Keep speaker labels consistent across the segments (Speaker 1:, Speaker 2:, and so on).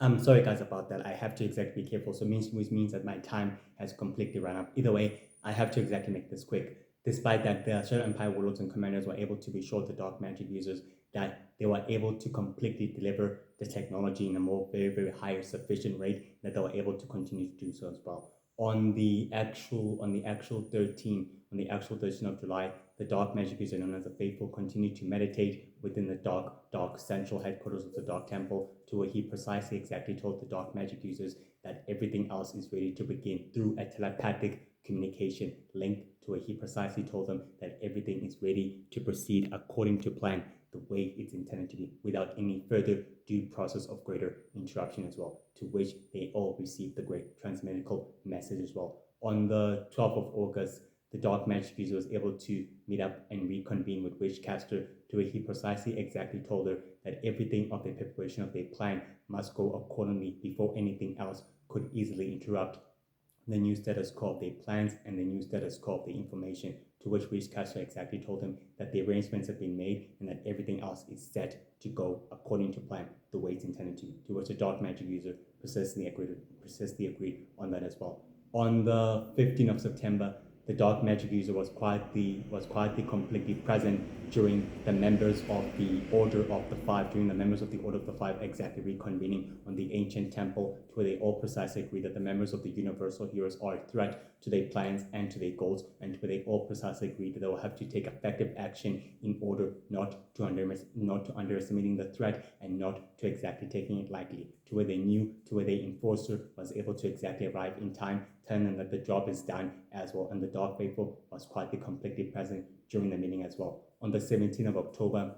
Speaker 1: I'm sorry, guys, about that. I have to exactly be careful. So, which means that my time has completely run up. Either way, I have to exactly make this quick. Despite that, the Shadow Empire warlords and commanders were able to be show the dark magic users that they were able to completely deliver the technology in a more very, very higher sufficient rate that they were able to continue to do so as well. On the actual 13th of July, the dark magic user known as the Faithful continued to meditate within the dark central headquarters of the Dark Temple, to where he precisely exactly told the dark magic users that everything else is ready to begin through a telepathic communication link, to where he precisely told them that everything is ready to proceed according to plan, the way it's intended to be, without any further due process of greater interruption as well, to which they all received the great transmedical message as well. On the 12th of August, the dark magic user was able to meet up and reconvene with Witchcaster, to where he precisely exactly told her that everything of the preparation of their plan must go accordingly before anything else could easily interrupt the new status quo of their plans and the new status quo of the information, to which Witchcaster exactly told him that the arrangements have been made and that everything else is set to go according to plan, the way it's intended to which the dark magic user persistently agreed on that as well. On the 15th of September, the dark magic user was quietly completely present during the members of the Order of the Five exactly reconvening on the ancient temple, to where they all precisely agree that the members of the Universal Heroes are a threat to their plans and to their goals, and to where they all precisely agree that they will have to take effective action in order not to underestimating the threat and not to exactly taking it lightly, to where the enforcer was able to exactly arrive in time, telling them that the job is done as well, and the Dark Faithful was quietly completely present during the meeting as well. On the 17th of October,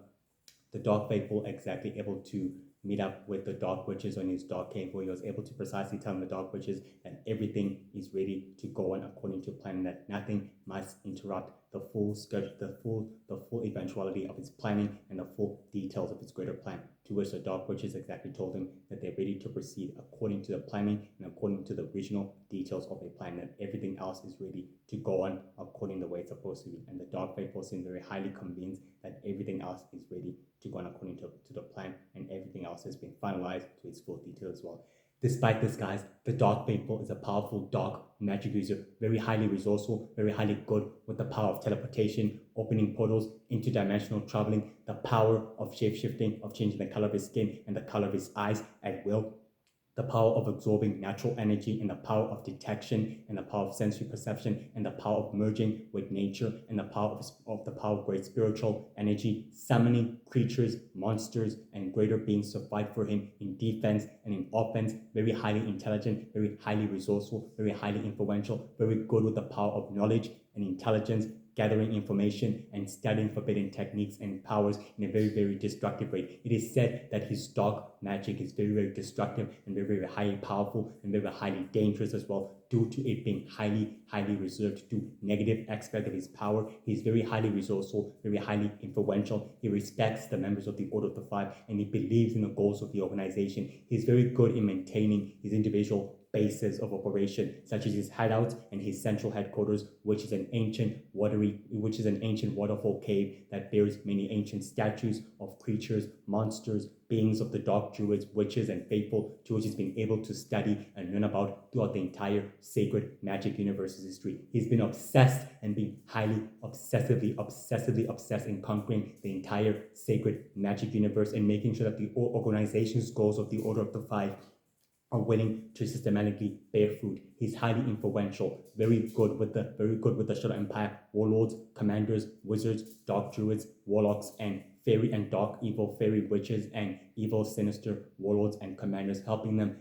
Speaker 1: the Dark Faithful exactly able to meet up with the Dark Witches on his Dark Cave, where he was able to precisely tell the Dark Witches that everything is ready to go on according to plan, that nothing must interrupt the full schedule, the full eventuality of his planning and the full details of his greater plan. To which the Dark Witches exactly told him that they're ready to proceed according to the planning and according to the original details of their plan, that everything else is ready to go on according the way it's supposed to be. And the Dark Faithful seemed very highly convinced that everything else is ready to go on according to the plan, and everything else has been finalized to its full detail as well. Despite this, guys, the Dark Faithful is a powerful dark magic user, very highly resourceful, very highly good with the power of teleportation, opening portals, interdimensional traveling, the power of shape-shifting, of changing the color of his skin and the color of his eyes at will, the power of absorbing natural energy, and the power of detection, and the power of sensory perception, and the power of merging with nature, and the power of great spiritual energy, summoning creatures, monsters, and greater beings to fight for him in defense and in offense. Very highly intelligent, very highly resourceful, very highly influential, very good with the power of knowledge and intelligence, gathering information and studying forbidden techniques and powers in a very, very destructive way. It is said that his dark magic is very, very destructive and very, very highly powerful and very, very highly dangerous as well, due to it being highly, highly reserved to negative aspect of his power. He's very highly resourceful, very highly influential. He respects the members of the Order of the Five, and he believes in the goals of the organization. He's very good in maintaining his individual bases of operation, such as his hideouts and his central headquarters, which is an ancient waterfall cave that bears many ancient statues of creatures, monsters, beings of the dark druids, witches, and faithful, to which he's been able to study and learn about throughout the entire sacred magic universe's history. He's been obsessed and been highly obsessively obsessed in conquering the entire sacred magic universe and making sure that the organization's goals of the Order of the Five are willing to systematically bear fruit. He's highly influential, very good with the Shadow Empire warlords, commanders, wizards, dark druids, warlocks, and fairy and dark evil fairy witches and evil sinister warlords and commanders, helping them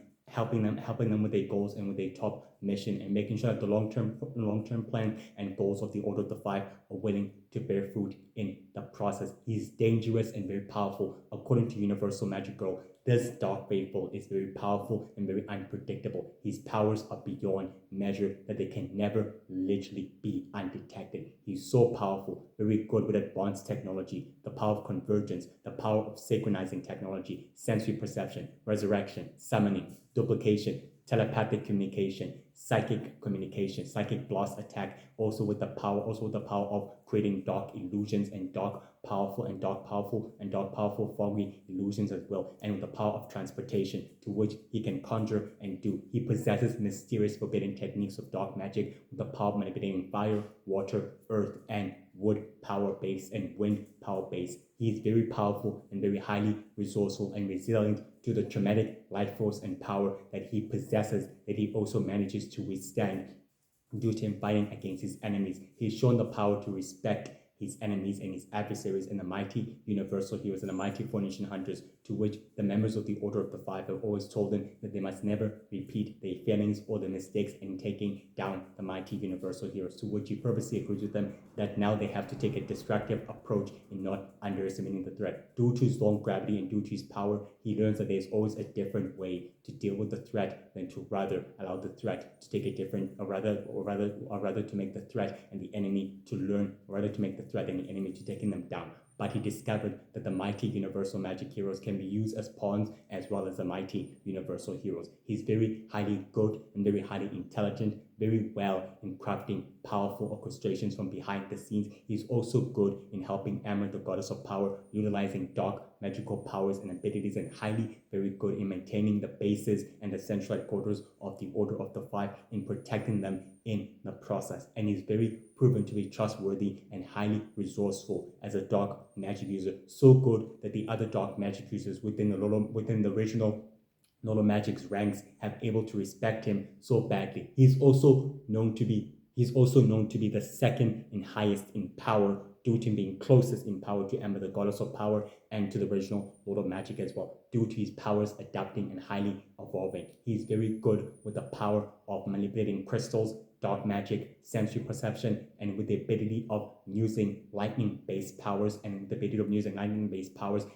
Speaker 1: with their goals and with their top mission, and making sure that the long-term plan and goals of the Order of the Five are willing to bear fruit in the process. He's dangerous and very powerful. According to Universal Magic Girl, this Dark Faithful is very powerful and very unpredictable. His powers are beyond measure, that they can never literally be undetected. He's so powerful, very good with advanced technology, the power of convergence, the power of synchronizing technology, sensory perception, resurrection, summoning, duplication, telepathic communication, psychic communication, psychic blast attack, also with the power of creating dark illusions and dark powerful foggy illusions as well, and with the power of transportation, to which he can conjure and do. He possesses mysterious forbidden techniques of dark magic with the power of manipulating fire, water, earth, and wood power base and wind power base. He is very powerful and very highly resourceful and resilient to the traumatic light force and power that he possesses, that he also manages to withstand due to him fighting against his enemies. He's shown the power to respect his enemies and his adversaries in the mighty universal heroes and the mighty four nation hunters, to which the members of the Order of the Five have always told them that they must never repeat their failings or their mistakes in taking down the mighty universal heroes, to which he purposely agrees with them that now they have to take a destructive approach in not underestimating the threat. Due to his long gravity and due to his power, he learns that there's always a different way to deal with the threat than to rather allow the threat to take a different, or rather to make the threat and the enemy to learn, or rather to make the threat and the enemy to taking them down. But he discovered that the mighty universal magic heroes can be used as pawns as well as the mighty universal heroes. He's very highly good and very highly intelligent, very well in crafting powerful orchestrations from behind the scenes. He's also good in helping Amber, the goddess of power, utilizing dark magical powers and abilities, and highly very good in maintaining the bases and the central headquarters of the Order of the Five, in protecting them in the process. And he's very proven to be trustworthy and highly resourceful as a dark magic user, so good that the other dark magic users within the original Nolo Magic's ranks have able to respect him so badly. He's also known to be the second in highest in power, due to him being closest in power to Ember, the goddess of power, and to the original Lord of Magic as well, due to his powers adapting and highly evolving. He's very good with the power of manipulating crystals, dark magic, sensory perception, and with the ability of using lightning-based powers and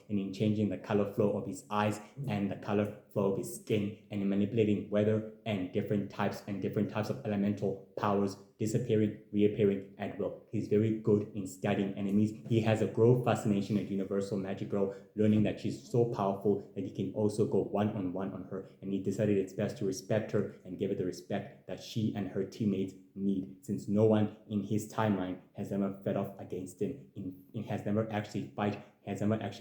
Speaker 1: in changing the color flow of his eyes and the color flow of his skin, and in manipulating weather and different types of elemental powers, disappearing, reappearing at will. He's very good in studying enemies. He has a grow fascination at Universal Magic Girl, learning that she's so powerful that he can also go one-on-one on her, and he decided it's best to respect her and give her the respect that she and her teammates need, since no one in his timeline has ever fed off against him, has never actually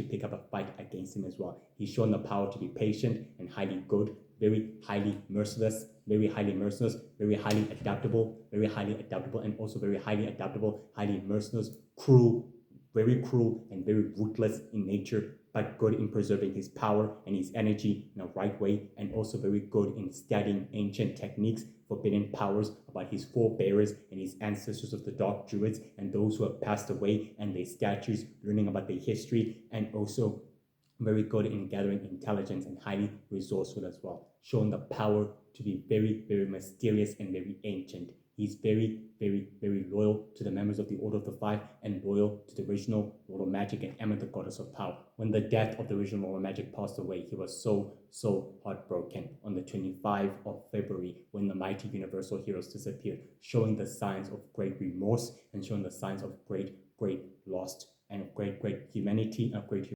Speaker 1: picked up a fight against him as well. He's shown the power to be patient and highly good, very highly merciless, very highly adaptable, and also very highly adaptable, highly merciless, very cruel and very ruthless in nature, but good in preserving his power and his energy in a right way, and also very good in studying ancient techniques, forbidden powers about his forebearers and his ancestors of the Dark Druids and those who have passed away and their statues, learning about their history, and also very good in gathering intelligence and highly resourceful as well, showing the power to be very, very mysterious and very ancient. He's very, very, very loyal to the members of the Order of the Five and loyal to the original Lord of Magic and Emma, the goddess of power. When the death of the original Lord of Magic passed away, he was so heartbroken on the 25th of February when the mighty universal heroes disappeared, showing the signs of great remorse and showing the signs of great loss and of great humanity and of great